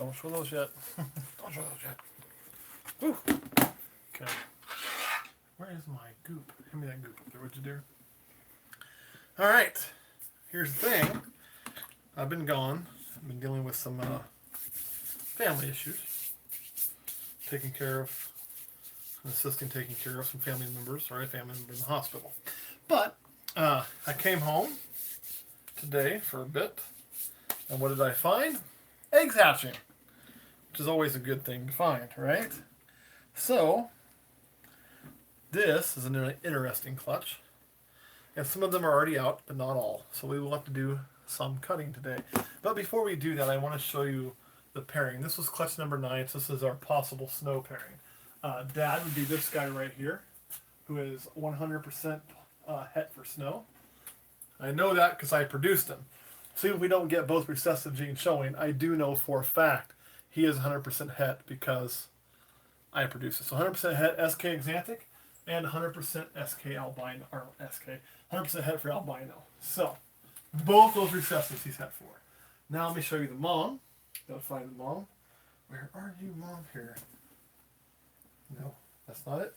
Don't show those yet. Don't show those yet. Whew. Okay. Where is my goop? Give me that goop up there, would you, dear? All right. Here's the thing. I've been gone. I've been dealing with some family issues. Taking care of, taking care of some family members, family member in the hospital. But I came home today for a bit, and what did I find? Eggs hatching, which is always a good thing to find, right? So, this is an interesting clutch, and some of them are already out, but not all. So we will have to do some cutting today. But before we do that, I want to show you the pairing. This was clutch number 9, so this is our possible snow pairing. Dad would be this guy right here, who is 100% het for snow. I know that because I produced him. So even if we don't get both recessive genes showing, I do know for a fact he is 100% het because I produced it. So 100% het SK Xanthic and 100% SK albino, or SK, 100% het for albino. So both those recessives he's het for. Now let me show you the mom. Gotta find the mom. Where are you, mom? Here. No, that's not it.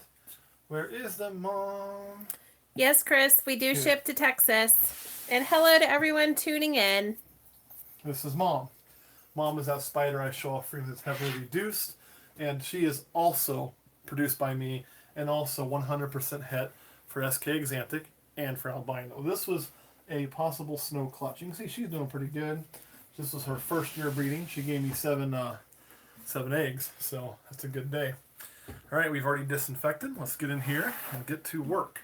Where is the mom? Yes, Chris, we do ship to Texas. And hello to everyone tuning in. This is Mom. Mom is that spider I show off that's heavily reduced. And she is also produced by me and also 100% het for SK Xanthic and for albino. This was a possible snow clutch. You can see she's doing pretty good. This was her first year breeding. She gave me seven eggs, so that's a good day. All right, we've already disinfected. Let's get in here and get to work.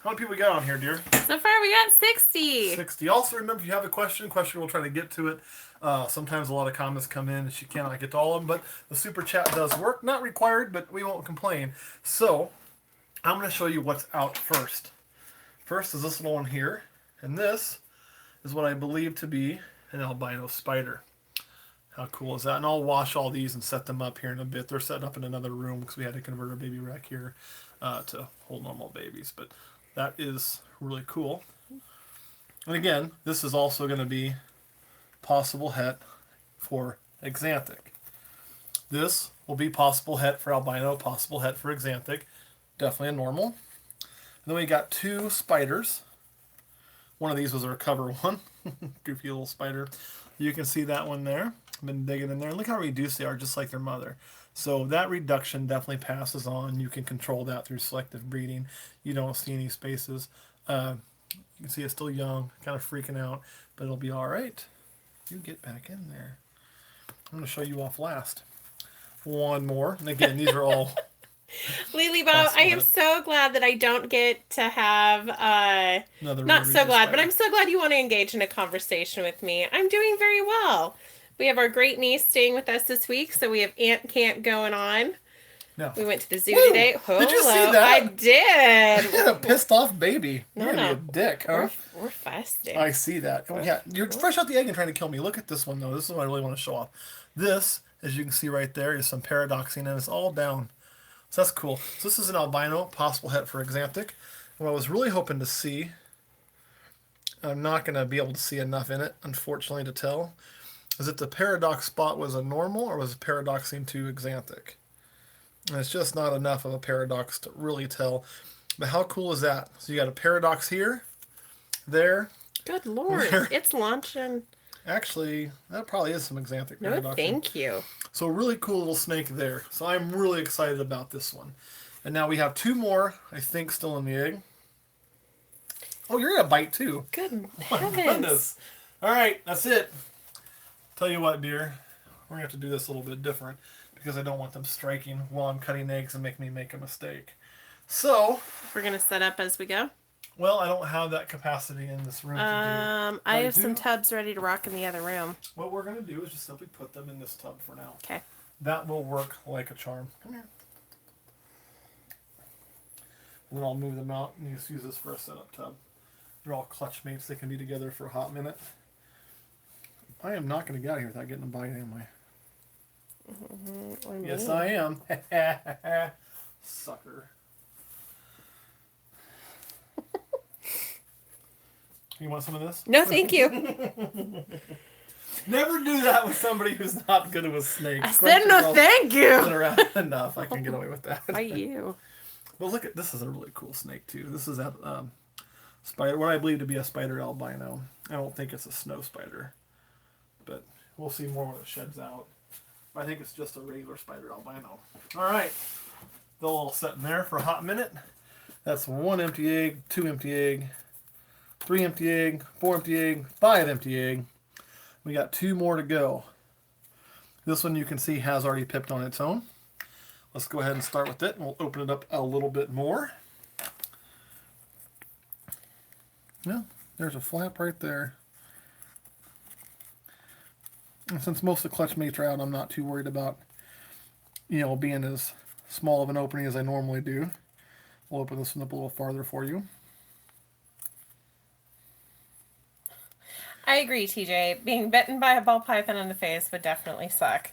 How many people we got on here, dear? So far, we got 60. 60. Also, remember, if you have a question, we'll try to get to it. Sometimes a lot of comments come in and she cannot get to all of them, but the super chat does work. Not required, but we won't complain. So, I'm going to show you what's out first. First is this little one here, and this is what I believe to be an albino spider. How cool is that? And I'll wash all these and set them up here in a bit. They're set up in another room because we had to convert our baby rack here to hold normal babies. But that is really cool. And again, this is also going to be possible het for Xanthic. This will be possible het for albino, possible het for Xanthic. Definitely a normal. And then we got 2 spiders. One of these was a recover one. Goofy little spider. You can see that one there. I've been digging in there. Look how reduced they are, just like their mother. So that reduction definitely passes on. You can control that through selective breeding. You don't see any spaces. You can see it's still young, kind of freaking out, but it'll be all right. You get back in there. I'm going to show you off last. One more. And again, these are all... Lily Bob, I am so glad that I don't get to have, not so glad, but I'm so glad you want to engage in a conversation with me. I'm doing very well. We have our great niece staying with us this week, so we have Ant Camp going on. No. We went to the zoo today. Hello. Did you see that? I did. You had a pissed off baby. You're gonna be a dick, huh? We're fasting. I see that. Oh, yeah, you're fresh out the egg and trying to kill me. Look at this one, though. This is what I really want to show off. This, as you can see right there, is some paradoxine, and it's all down. So that's cool. So this is an albino, possible het for Xanthic. What I was really hoping to see, I'm not going to be able to see enough in it, unfortunately, to tell, is if the paradox spot was a normal or was paradoxing to Xanthic. And it's just not enough of a paradox to really tell. But how cool is that? So you got a paradox here, there. Good Lord, there. It's launching. Actually, that probably is some Xanthic paradox. No, thank you. So a really cool little snake there. So I'm really excited about this one. And now we have 2 more, I think, still in the egg. Oh, you're going to bite too. Good heavens. My goodness. All right, that's it. Tell you what, dear. We're going to have to do this a little bit different because I don't want them striking while I'm cutting eggs and make me make a mistake. So. We're going to set up as we go? Well, I don't have that capacity in this room to do. I have some tubs ready to rock in the other room. What we're going to do is just simply put them in this tub for now. Okay. That will work like a charm. Come here. And then I'll move them out and just use this for a setup tub. They're all clutch mates. They can be together for a hot minute. I am not going to get out of here without getting a bite, am I? Mm-hmm. Yes, I am. Sucker. You want some of this? No, thank you. Never do that with somebody who's not good with snakes. I said no, thank you. Been around enough. I can get away with that. Why you? Well, look at this. Is a really cool snake too. This is that spider, what I believe to be a spider albino. I don't think it's a snow spider, but we'll see more when it sheds out. I think it's just a regular spider albino. All right, they'll all sit in there for a hot minute. That's 1 empty egg, 2 empty egg, 3 empty egg, 4 empty egg, 5 empty egg. We got 2 more to go. This one you can see has already pipped on its own. Let's go ahead and start with it, and we'll open it up a little bit more. Yeah, there's a flap right there. And since most of the clutch mates are out, I'm not too worried about, being as small of an opening as I normally do. We'll open this one up a little farther for you. I agree, TJ. Being bitten by a ball python in the face would definitely suck.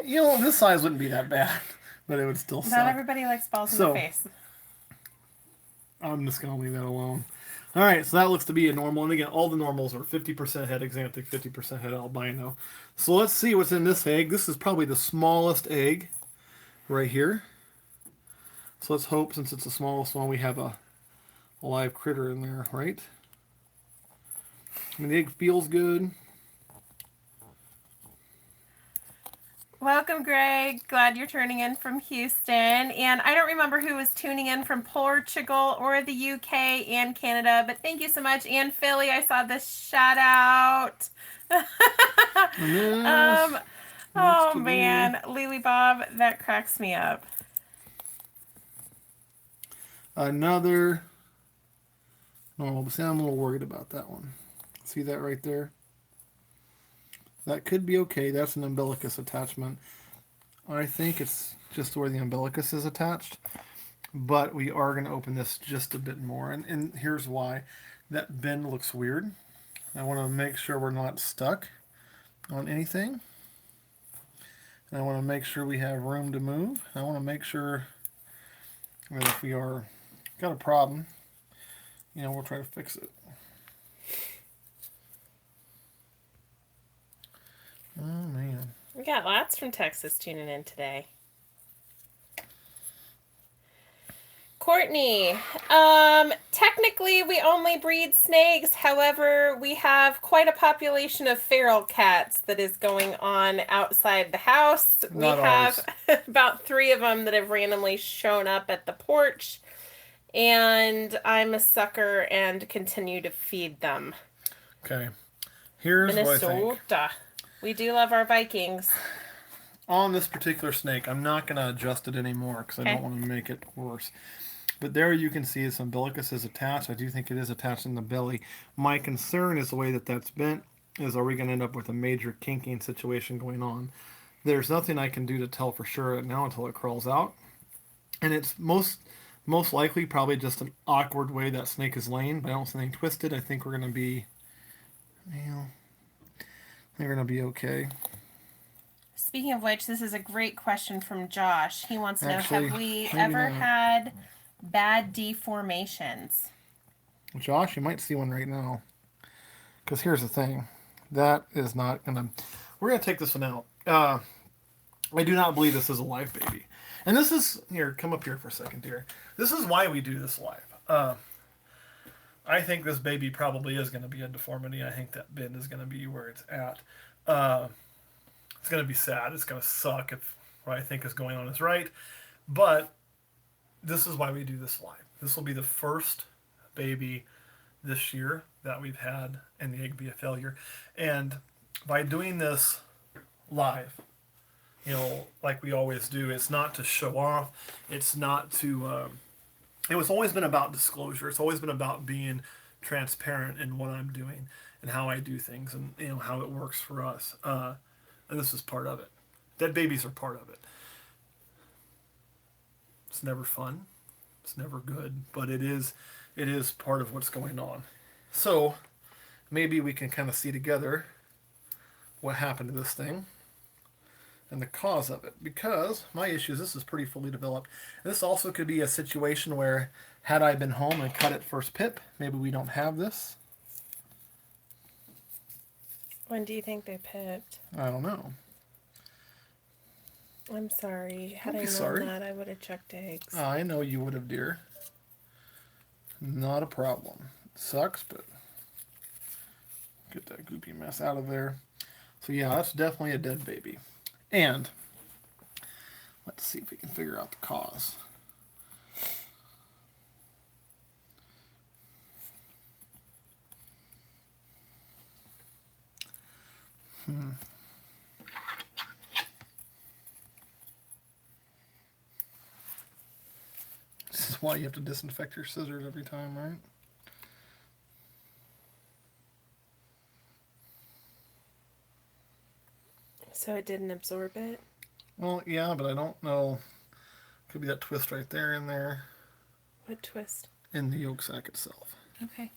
This size wouldn't be that bad, but it would still suck. Not everybody likes balls in the face. I'm just going to leave that alone. All right, so that looks to be a normal. And again, all the normals are 50% het axanthic, 50% het albino. So let's see what's in this egg. This is probably the smallest egg right here. So let's hope, since it's the smallest one, we have a live critter in there, right? I mean, the egg feels good. Welcome, Greg. Glad you're turning in from Houston. And I don't remember who was tuning in from Portugal or the UK and Canada, but thank you so much. And Philly, I saw this shout out. Oh, man. Lily Bob, that cracks me up. Another normal. But see, I'm a little worried about that one. See that right there? That could be okay. That's an umbilicus attachment. I think it's just where the umbilicus is attached. But we are going to open this just a bit more. And here's why. That bend looks weird. I want to make sure we're not stuck on anything. And I want to make sure we have room to move. I want to make sure that if we are got a problem, we'll try to fix it. Oh, man. We got lots from Texas tuning in today. Courtney, technically we only breed snakes. However, we have quite a population of feral cats that is going on outside the house. We have about 3 of them that have randomly shown up at the porch. And I'm a sucker and continue to feed them. Okay. Here's Minnesota. What I think. We do love our Vikings. On this particular snake, I'm not going to adjust it anymore because I don't want to make it worse. But there you can see its umbilicus is attached. I do think it is attached in the belly. My concern is the way that that's bent. Are we going to end up with a major kinking situation going on? There's nothing I can do to tell for sure now until it crawls out. And it's most likely probably just an awkward way that snake is laying. But I don't see anything twisted. I think we're going to be... They're going to be okay. Speaking of which, this is a great question from Josh. He wants to know, have we ever had bad deformations? Josh, you might see one right now. Because here's the thing. That is not going to... We're going to take this one out. I do not believe this is a live baby. And this is... Here, come up here for a second, dear. This is why we do this live. I think this baby probably is going to be a deformity. I think that bend is going to be where it's at. It's going to be sad. It's going to suck if what I think is going on is right. But this is why we do this live. This will be the first baby this year that we've had and the egg be a failure. And by doing this live, like we always do, it's not to show off. It's not to... It was always been about disclosure. It's always been about being transparent in what I'm doing and how I do things and how it works for us. And this is part of it. Dead babies are part of it. It's never fun. It's never good, but it is part of what's going on. So maybe we can kind of see together what happened to this thing and the cause of it, because my issue is this is pretty fully developed. And this also could be a situation where had I been home and cut it first pip, maybe we don't have this. When do you think they picked? I don't know. I'm sorry. Had I known that, I would have checked eggs. I know you would have, dear. Not a problem. Sucks, but get that goopy mess out of there. So yeah, that's definitely a dead baby. And let's see if we can figure out the cause. This is why you have to disinfect your scissors every time, right? So it didn't absorb it? Well, yeah, but I don't know. Could be that twist right there in there. What twist? In the yolk sac itself. Okay.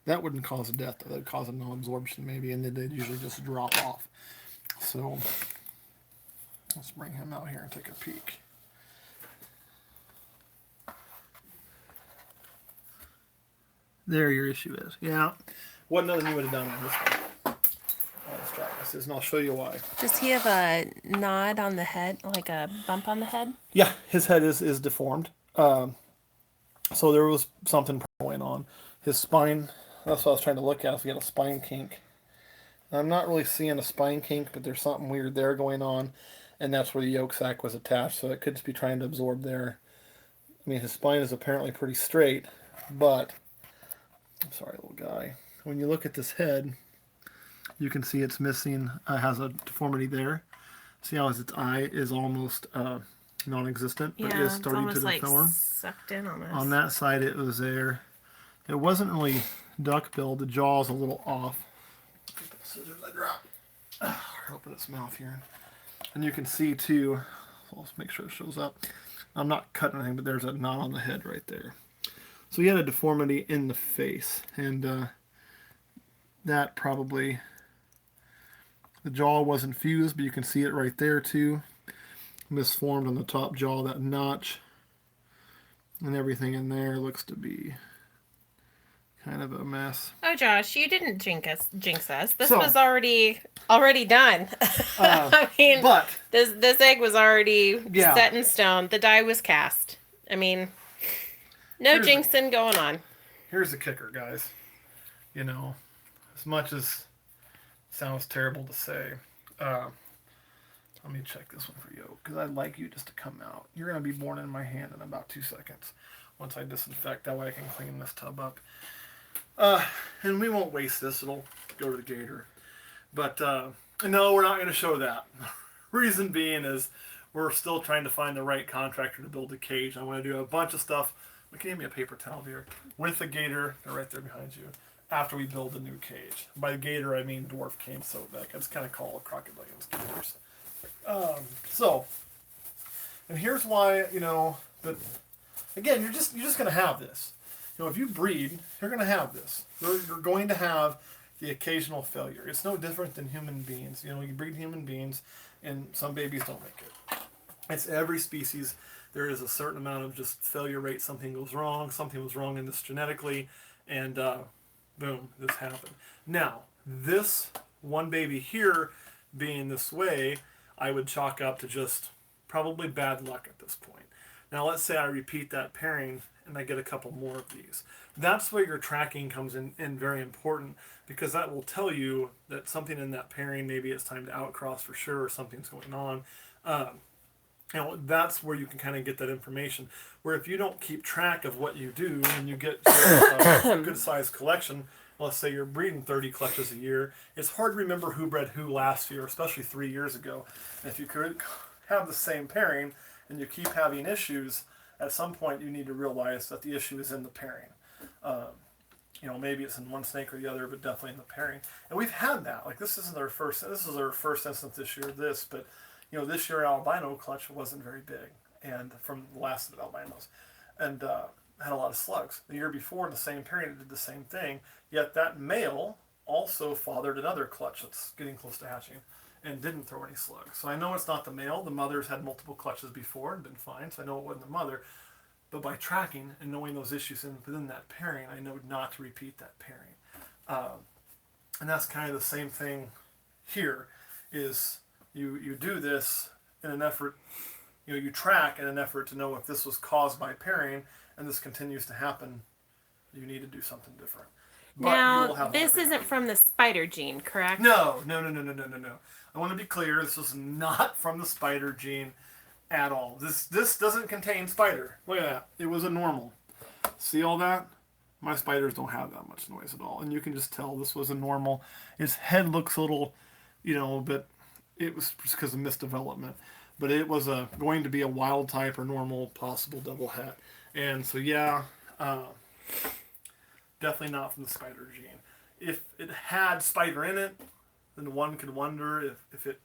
That wouldn't cause a death. That would cause a no absorption maybe, and then they'd usually just drop off. So let's bring him out here and take a peek. There your issue is. Yeah. What nothing you would have done on this one. Let's try this, and I'll show you why. Does he have a nod on the head, like a bump on the head? Yeah, his head is deformed. So there was something going on. His spine, that's what I was trying to look at, if he had a spine kink. I'm not really seeing a spine kink, but there's something weird there going on, and that's where the yolk sac was attached, so it could just be trying to absorb there. I mean, his spine is apparently pretty straight, but, I'm sorry, little guy. When you look at this head, you can see it's missing, has a deformity there. See how its eye is almost non-existent, but is starting to deform. Like sucked in almost. On that side, it was there. It wasn't really duck-billed. The jaw's a little off. Get the scissors I dropped. Open its mouth here, and you can see too. Let's make sure it shows up. I'm not cutting anything, but there's a knot on the head right there. So he had a deformity in the face, and that probably. The jaw wasn't fused, but you can see it right there too. Misformed on the top jaw, that notch. And everything in there looks to be kind of a mess. Oh, Josh, you didn't jinx us. This was already done. I mean, but this egg was already set in stone. The die was cast. I mean, no jinxing going on. Here's the kicker, guys. You know, as much as sounds terrible to say. Let me check this one for you, because I'd like you just to come out. You're going to be born in my hand in about 2 seconds. Once I disinfect, that way I can clean this tub up. And we won't waste this. It'll go to the gator. But, no, we're not going to show that. Reason being is we're still trying to find the right contractor to build the cage. I want to do a bunch of stuff. Can you give me a paper towel here? With the gator, they're right there behind you. After we build the new cage. By gator, I mean dwarf camelback. I just kind of call crocodiles gators. And here's why, but again, you're just going to have this. If you breed, you're going to have this. You're going to have the occasional failure. It's no different than human beings. You breed human beings, and some babies don't make it. It's every species. There is a certain amount of just failure rate. Something goes wrong. Something was wrong in this genetically, and boom, this happened. Now, this one baby here being this way, I would chalk up to just probably bad luck at this point. Now, let's say I repeat that pairing and I get a couple more of these. That's where your tracking comes in very important, because that will tell you that something in that pairing, maybe it's time to outcross for sure, or something's going on. That's where you can kind of get that information. Where if you don't keep track of what you do and you get to a good sized collection, let's say you're breeding 30 clutches a year, it's hard to remember who bred who last year, especially 3 years ago. And if you could have the same pairing and you keep having issues, at some point you need to realize that the issue is in the pairing. Maybe it's in one snake or the other, but definitely in the pairing. And we've had that. Like this is our first instance this year, but this year albino clutch wasn't very big, and from the last of the albinos, and had a lot of slugs. The year before, in the same pairing, it did the same thing, yet that male also fathered another clutch that's getting close to hatching and didn't throw any slugs. So I know it's not the male. The mother's had multiple clutches before and been fine, so I know it wasn't the mother. But by tracking and knowing those issues within that pairing, I know not to repeat that pairing. And that's kind of the same thing here, is you do this in an effort, you track in an effort to know if this was caused by pairing and this continues to happen, you need to do something different. But now, this isn't from the spider gene, correct? No. I want to be clear, this is not from the spider gene at all. This doesn't contain spider. Look at that. It was a normal. See all that? My spiders don't have that much noise at all. And you can just tell this was a normal. His head looks a little, but it was just because of misdevelopment. But it was going to be a wild type or normal possible double het. And so, yeah, definitely not from the spider gene. If it had spider in it, then one could wonder if it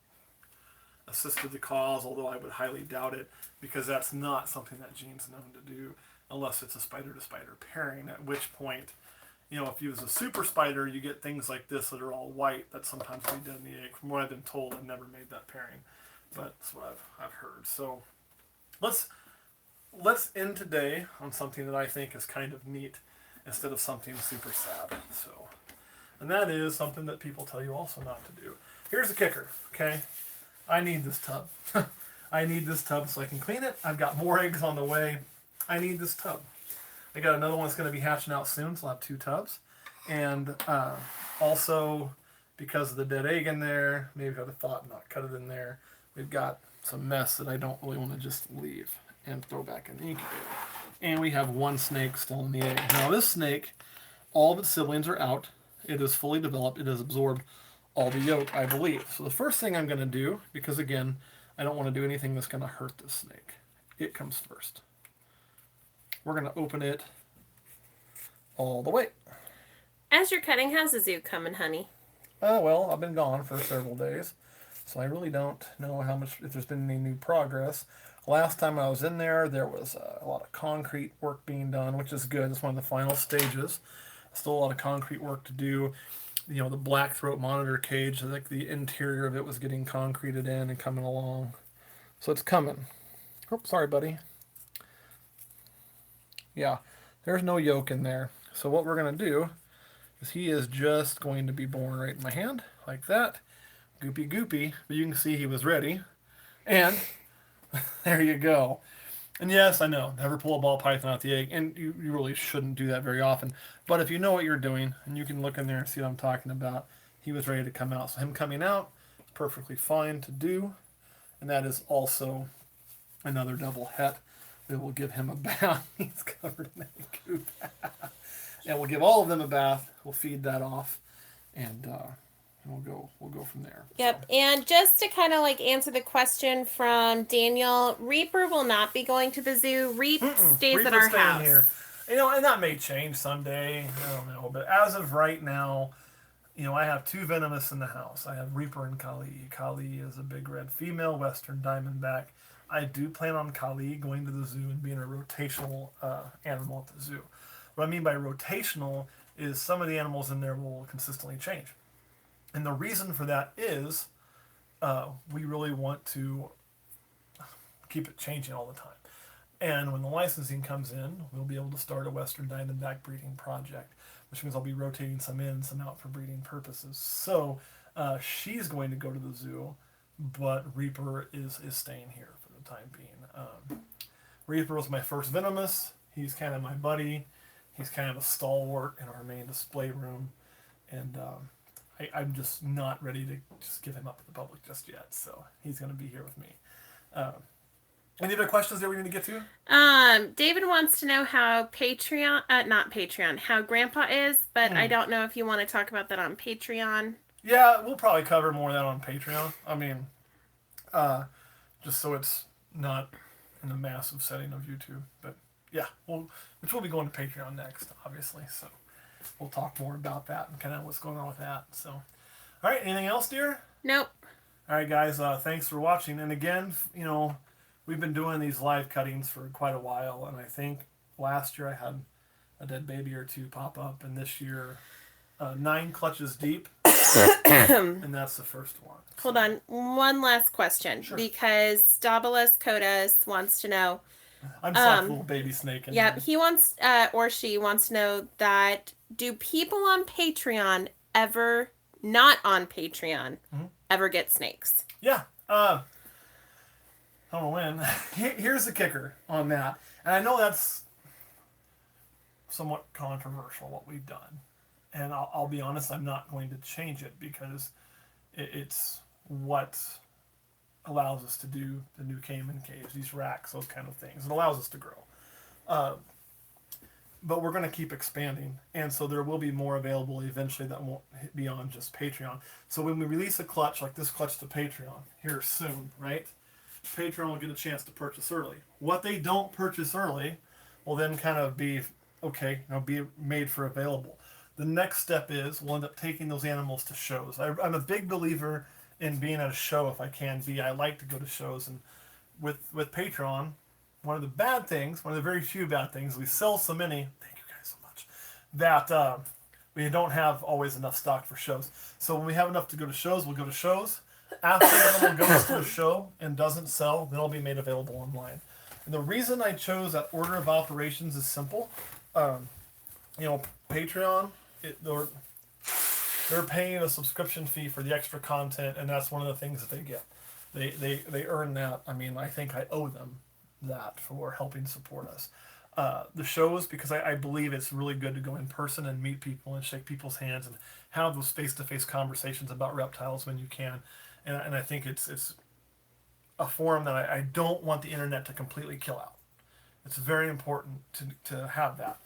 assisted the cause, although I would highly doubt it, because that's not something that gene's known to do unless it's a spider-to-spider pairing, at which point, if you use a super spider, you get things like this that are all white that sometimes lead dead in the egg. From what I've been told, I've never made that pairing, but that's what I've heard. So let's end today on something that I think is kind of neat instead of something super sad. And that is something that people tell you also not to do. Here's the kicker, okay? I need this tub. I need this tub so I can clean it. I've got more eggs on the way. I need this tub. I got another one that's going to be hatching out soon, so I'll have 2 tubs. And also, because of the dead egg in there, maybe I'd have thought not cut it in there. We've got some mess that I don't really want to just leave and throw back in the incubator. And we have 1 snake still in the egg. Now this snake, all of its siblings are out. It is fully developed. It has absorbed all the yolk, I believe. So the first thing I'm going to do, because again, I don't want to do anything that's going to hurt this snake. It comes first. We're going to open it all the way. As you're cutting, how's the zoo coming, honey? Well, I've been gone for several days, so I really don't know if there's been any new progress. Last time I was in there, there was a lot of concrete work being done, which is good. It's one of the final stages. Still a lot of concrete work to do. The black throat monitor cage, like the interior of it was getting concreted in and coming along. So it's coming. Oh, sorry, buddy. Yeah, there's no yolk in there. So what we're going to do is he is just going to be born right in my hand, like that. Goopy goopy. But you can see he was ready. And there you go. And yes, I know, never pull a ball python out the egg, and you really shouldn't do that very often. But if you know what you're doing, and you can look in there and see what I'm talking about, he was ready to come out. So him coming out is perfectly fine to do. And that is also another double het. We will give him a bath. He's covered in egg goop. And we'll give all of them a bath. We'll feed that off, and we'll go from there. Yep. So. And just to kind of answer the question from Daniel, Reaper will not be going to the zoo. Stays at our house. Here. And that may change someday. I don't know. But as of right now, I have 2 venomous in the house. I have Reaper and Kali. Kali is a big red female, Western Diamondback. I do plan on Kali going to the zoo and being a rotational animal at the zoo. What I mean by rotational is some of the animals in there will consistently change. And the reason for that is we really want to keep it changing all the time. And when the licensing comes in, we'll be able to start a Western Diamondback breeding project, which means I'll be rotating some in, some out for breeding purposes. So she's going to go to the zoo, but Reaper is staying here for the time being. Reaper was my first venomous. He's kind of my buddy. He's kind of a stalwart in our main display room. And I'm just not ready to just give him up to the public just yet. So he's going to be here with me. Any other questions that we need to get to? David wants to know how not Patreon, how Grandpa is, but I don't know if you want to talk about that on Patreon. Yeah, we'll probably cover more of that on Patreon. I mean, just so it's not in the massive setting of YouTube. But yeah, which we'll be going to Patreon next, obviously. So we'll talk more about that and kind of what's going on with that. So, all right, anything else, dear? Nope. All right, guys, thanks for watching. And again, we've been doing these live cuttings for quite a while, and I think last year I had a dead baby or 2 pop up, and this year 9 clutches deep, and that's the first one. So. Hold on, one last question, sure. Because Stabilas Codas wants to know. I'm just like a little baby snake. Yep, he wants, or she wants to know that, do people on Patreon ever not on Patreon ever get snakes? Yeah. I don't know when. Here's the kicker on that. And I know that's somewhat controversial, what we've done. And I'll be honest, I'm not going to change it because it's what allows us to do the new Cayman caves, these racks, those kind of things. It allows us to grow. But we're going to keep expanding. And so there will be more available eventually that won't be on just Patreon. So when we release a clutch like this clutch to Patreon here soon, right? Patreon will get a chance to purchase early. What they don't purchase early will then kind of be, okay, be made for available. The next step is we'll end up taking those animals to shows. I'm a big believer in being at a show if I can be. I like to go to shows. And with Patreon, one of the bad things, one of the very few bad things, we sell so many, thank you guys so much, that we don't have always enough stock for shows. So when we have enough to go to shows, we'll go to shows. After the animal goes to a show and doesn't sell, then it'll be made available online. And the reason I chose that order of operations is simple. Patreon, they're paying a subscription fee for the extra content, and that's one of the things that they get. They earn that. I mean, I think I owe them that for helping support us. The shows, because I believe it's really good to go in person and meet people and shake people's hands and have those face-to-face conversations about reptiles when you can. And I think it's a forum that I don't want the internet to completely kill out. It's very important to have that.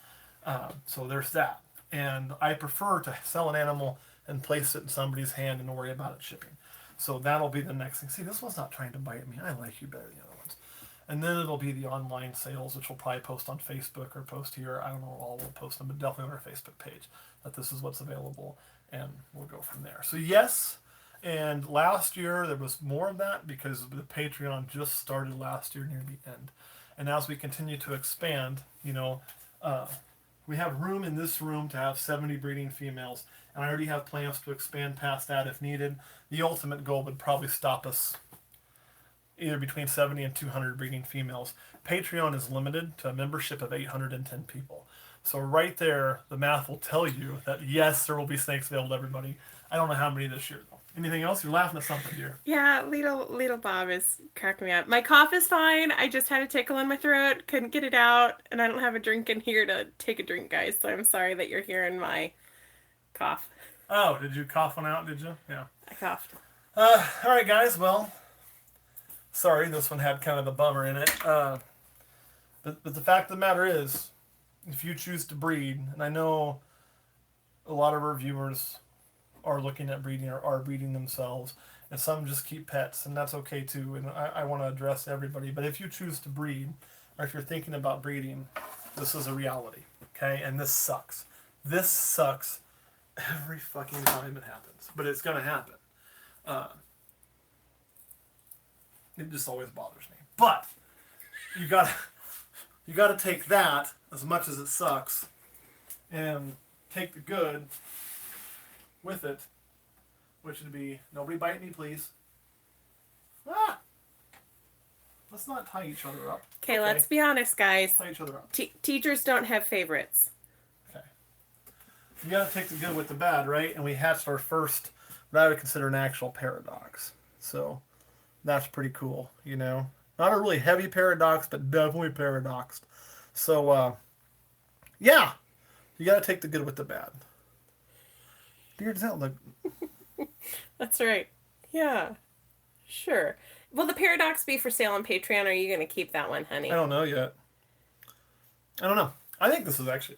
So there's that. And I prefer to sell an animal and place it in somebody's hand and worry about it shipping. So that'll be the next thing. See, this one's not trying to bite me. I like you better than the other ones. And then it'll be the online sales, which we'll probably post on Facebook or post here. I don't know all we'll post them, but definitely on our Facebook page that this is what's available, and we'll go from there. So yes, and last year there was more of that because the Patreon just started last year near the end. And as we continue to expand, we have room in this room to have 70 breeding females, and I already have plans to expand past that if needed. The ultimate goal would probably stop us either between 70 and 200 breeding females. Patreon is limited to a membership of 810 people. So right there, the math will tell you that yes, there will be snakes available to everybody. I don't know how many this year though. Anything else? You're laughing at something, dear. Yeah, little Bob is cracking me up. My cough is fine. I just had a tickle in my throat, couldn't get it out, and I don't have a drink in here to take a drink, guys. So I'm sorry that you're hearing my cough. Oh, did you cough one out? Did you? Yeah. I coughed. All right, guys. Well, sorry, this one had kind of a bummer in it. But the fact of the matter is, if you choose to breed, and I know a lot of our viewers are looking at breeding or are breeding themselves, and some just keep pets, and that's okay too. And I want to address everybody. But if you choose to breed, or if you're thinking about breeding, this is a reality, okay? And this sucks. This sucks every fucking time it happens, but it's gonna happen. It just always bothers me. But you gotta take that, as much as it sucks, and take the good with it, which would be, nobody bite me, please. Let's not tie each other up. Okay, let's be honest, guys. Tie each other up. Teachers don't have favorites. Okay. You gotta take the good with the bad, right? And we hatched our first, what I would consider an actual paradox. So that's pretty cool, Not a really heavy paradox, but definitely paradoxed. So, yeah. You gotta take the good with the bad. Dear, does that look... That's right. Yeah. Sure. Will the paradox be for sale on Patreon, or are you going to keep that one, honey? I don't know yet. I don't know. I think this is actually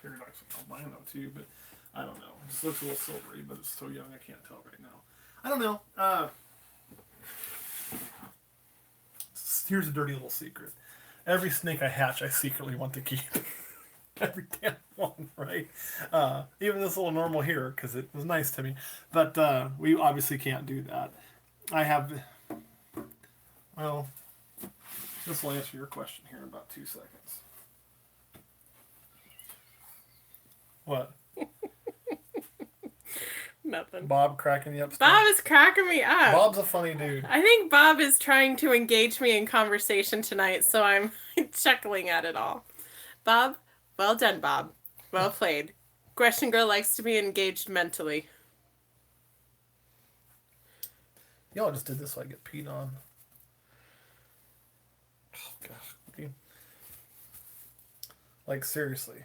paradox albino too, but I don't know. It just looks a little silvery, but it's so young I can't tell right now. I don't know. Here's a dirty little secret. Every snake I hatch, I secretly want to keep. Every damn one, right? Even this little normal here, because it was nice to me. But we obviously can't do that. Well, this will answer your question here in about 2 seconds. What? Nothing. Bob cracking you up? Bob is cracking me up. Bob's a funny dude. I think Bob is trying to engage me in conversation tonight, so I'm chuckling at it all. Bob? Well done, Bob. Well played. Question Girl likes to be engaged mentally. Y'all just did this so I get peed on. Oh, gosh. Like, seriously.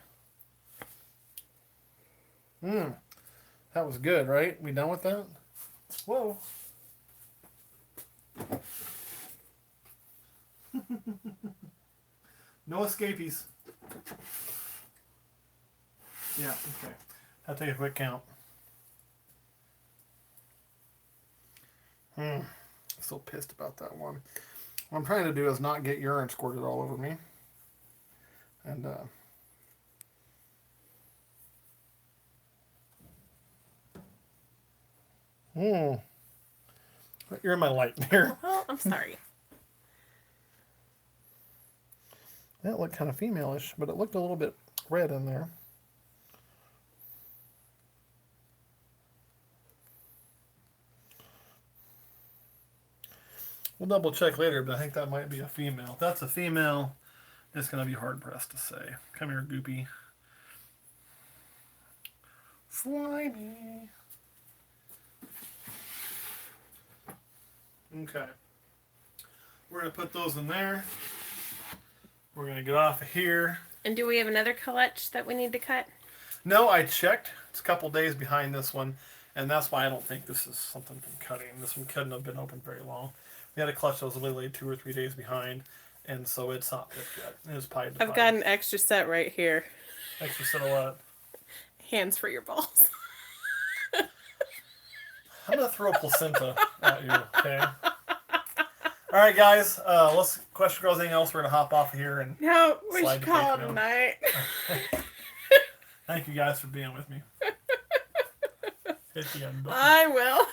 That was good, right? We done with that? Whoa. No escapees. Yeah, okay. I'll take a quick count. Still pissed about that one. What I'm trying to do is not get urine squirted all over me. And, You're in my light here. Oh, I'm sorry. That looked kind of female-ish, but it looked a little bit red in there. We'll double check later, but I think that might be a female. If that's a female, it's going to be hard pressed to say. Come here, Goopy. Slimy. Okay. We're going to put those in there. We're going to get off of here. And do we have another clutch that we need to cut? No, I checked. It's a couple days behind this one, and that's why I don't think this is something from cutting. This one couldn't have been open very long. We had a clutch that was literally 2 or 3 days behind, and so it's not picked yet. It's pied to I've got an extra set right here. Extra set of what? Hands for your balls. I'm going to throw a placenta at you, okay? All right, guys. Let's question girls. Anything else? We're going to hop off of here and no, we should call it a night. Thank you guys for being with me. Hit the end button. I will.